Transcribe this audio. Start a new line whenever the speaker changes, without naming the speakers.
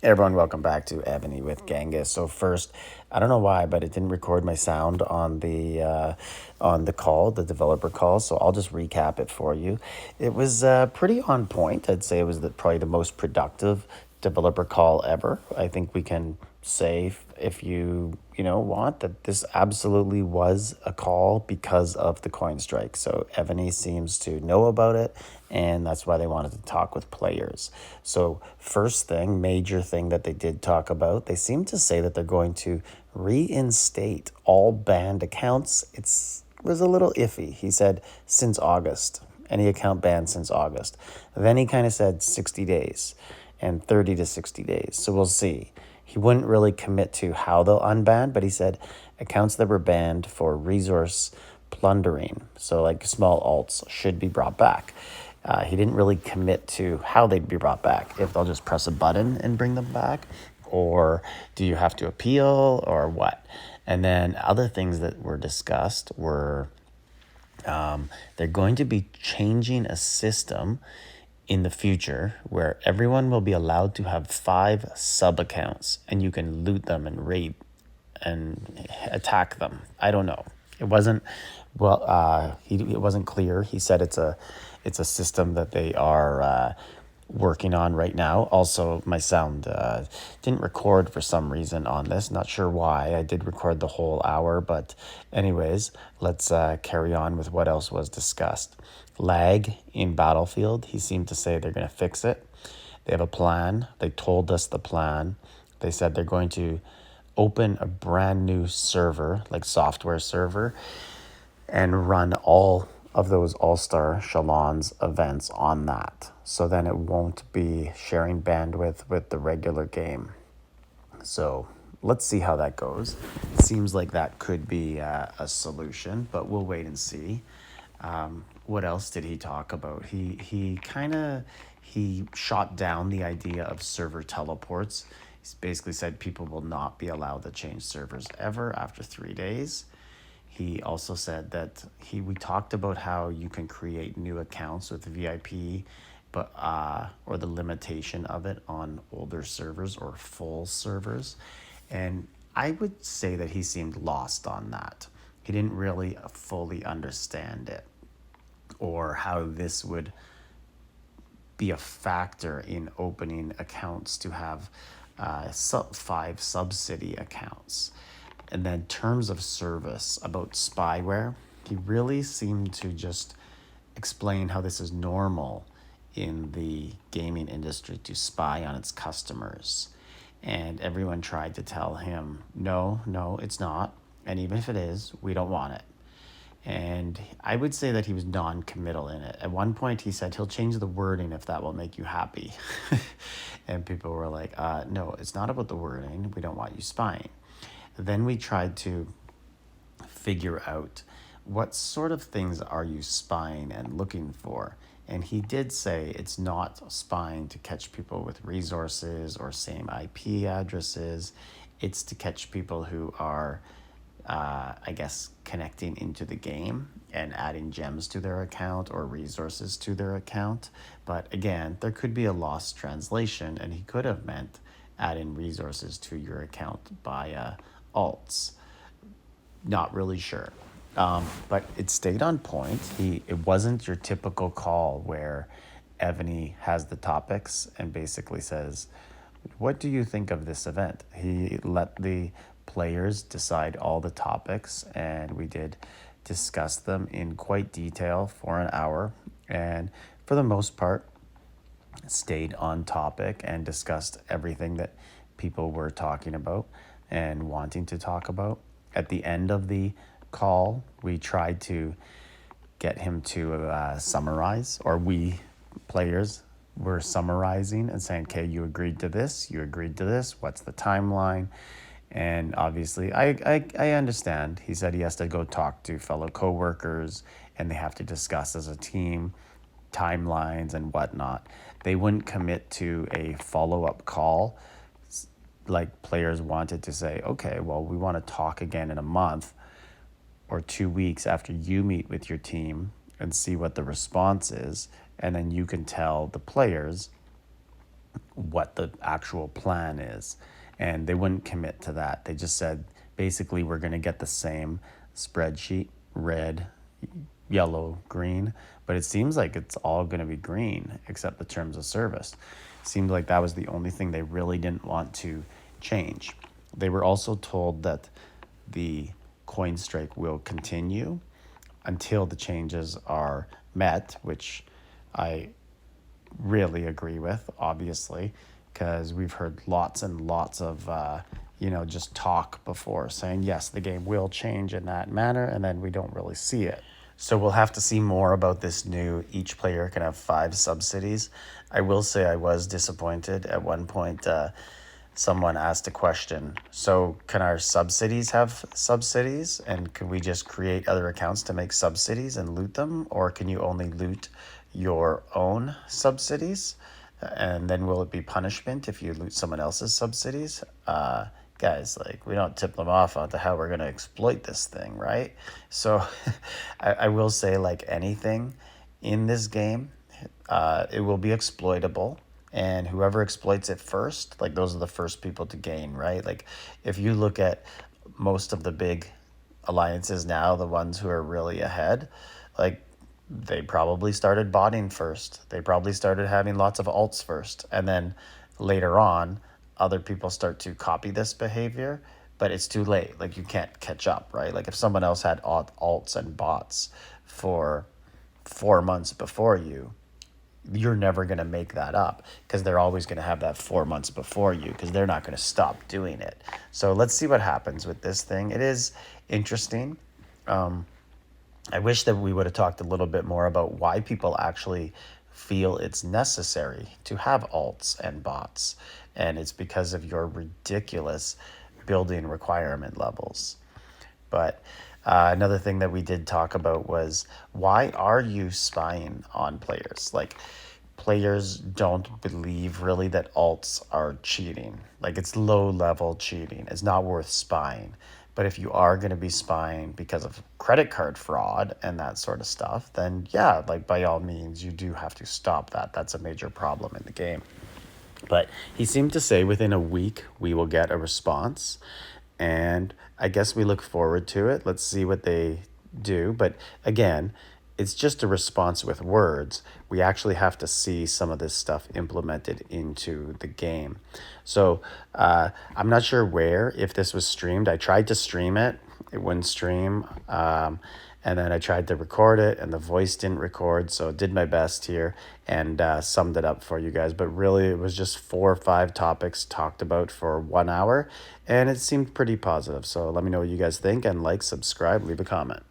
Everyone, welcome back to Evony with Genghis. So first, I don't know why, but it didn't record my sound on the call, the developer call. So I'll just recap it for you. It was pretty on point. I'd say it was probably the most productive developer call ever. I think we can say, if you want, that this absolutely was a call because of the coin strike. So Evany seems to know about it, and that's why they wanted to talk with players. So first thing, major thing that they did talk about, they seem to say that they're going to reinstate all banned accounts. It was a little iffy. He said since August, any account banned since August. Then he kind of said 60 days and 30 to 60 days. So we'll see. He wouldn't really commit to how they'll unban, but he said accounts that were banned for resource plundering, so like small alts, should be brought back. He didn't really commit to how they'd be brought back, if they'll just press a button and bring them back, or do you have to appeal, or what? And then other things that were discussed were they're going to be changing a system in the future where everyone will be allowed to have 5 sub accounts and you can loot them and raid and attack them. I don't know. It wasn't it wasn't clear. He said it's a system that they are working on right now. Also, my sound didn't record for some reason on this. Not sure why. I did record the whole hour, but anyways, let's carry on with what else was discussed. Lag in Battlefield. He seemed to say they're going to fix it. They have a plan. They told us the plan. They said they're going to open a brand new server, like software server, and run all of those All-Star Shalons events on that. So then it won't be sharing bandwidth with the regular game. So let's see how that goes. Seems like that could be a solution, but we'll wait and see. What else did he talk about? He shot down the idea of server teleports. He's basically said people will not be allowed to change servers ever after 3 days. He also said that we talked about how you can create new accounts with VIP, but or the limitation of it on older servers or full servers. And I would say that he seemed lost on that. He didn't really fully understand it, or how this would be a factor in opening accounts to have 5 sub-city accounts. And then terms of service about spyware, he really seemed to just explain how this is normal in the gaming industry to spy on its customers. And everyone tried to tell him, no, it's not. And even if it is, we don't want it. And I would say that he was non-committal in it. At one point, he said he'll change the wording if that will make you happy. And people were like, no, it's not about the wording. We don't want you spying. Then we tried to figure out what sort of things are you spying and looking for. And he did say it's not spying to catch people with resources or same IP addresses. It's to catch people who are, connecting into the game and adding gems to their account or resources to their account. But again, there could be a lost translation, and he could have meant adding resources to your account via alts. Not really sure. But it stayed on point. It wasn't your typical call where Evony has the topics and basically says, what do you think of this event? He let the players decide all the topics, and we did discuss them in quite detail for an hour, and for the most part stayed on topic and discussed everything that people were talking about and wanting to talk about. At the end of the call, we tried to get him to summarize, or we players were summarizing and saying, okay, you agreed to this, what's the timeline? And obviously, I understand. He said he has to go talk to fellow coworkers, and they have to discuss as a team timelines and whatnot. They wouldn't commit to a follow-up call. Like, players wanted to say, okay, well, we want to talk again in a month or 2 weeks after you meet with your team and see what the response is. And then you can tell the players what the actual plan is. And they wouldn't commit to that. They just said, basically, we're going to get the same spreadsheet, red, yellow, green, but it seems like it's all going to be green except the terms of service. Seemed like that was the only thing they really didn't want to change. They were also told that the coin strike will continue until the changes are met, which I really agree with, obviously, because we've heard lots and lots of, just talk before saying, yes, the game will change in that manner, and then we don't really see it. So we'll have to see more about this new, each player can have 5 subsidies. I will say I was disappointed at one point. Someone asked a question. So can our subsidies have subsidies? And can we just create other accounts to make subsidies and loot them? Or can you only loot your own subsidies? And then will it be punishment if you loot someone else's subsidies? Guys, like, we don't tip them off onto how we're going to exploit this thing, right? So I will say, like anything in this game, it will be exploitable, and whoever exploits it first, like, those are the first people to gain, right? Like, if you look at most of the big alliances now, the ones who are really ahead, like, they probably started botting first. They probably started having lots of alts first, and then later on other people start to copy this behavior, but it's too late. Like, you can't catch up, right? Like, if someone else had alts and bots for 4 months before you, you're never going to make that up, because they're always going to have that 4 months before you, because they're not going to stop doing it. So let's see what happens with this thing. It is interesting. I wish that we would have talked a little bit more about why people actually feel it's necessary to have alts and bots. And it's because of your ridiculous building requirement levels. But another thing that we did talk about was, why are you spying on players? Like, players don't believe really that alts are cheating. Like, it's low level cheating. It's not worth spying. But if you are going to be spying because of credit card fraud and that sort of stuff, then yeah, like, by all means, you do have to stop that. That's a major problem in the game. But he seemed to say within a week we will get a response. And I guess we look forward to it. Let's see what they do. But again, it's just a response with words. We actually have to see some of this stuff implemented into the game. So I'm not sure if this was streamed. I tried to stream it. It wouldn't stream. And then I tried to record it, and the voice didn't record. So I did my best here and summed it up for you guys. But really, it was just 4 or 5 topics talked about for 1 hour. And it seemed pretty positive. So let me know what you guys think, and like, subscribe, leave a comment.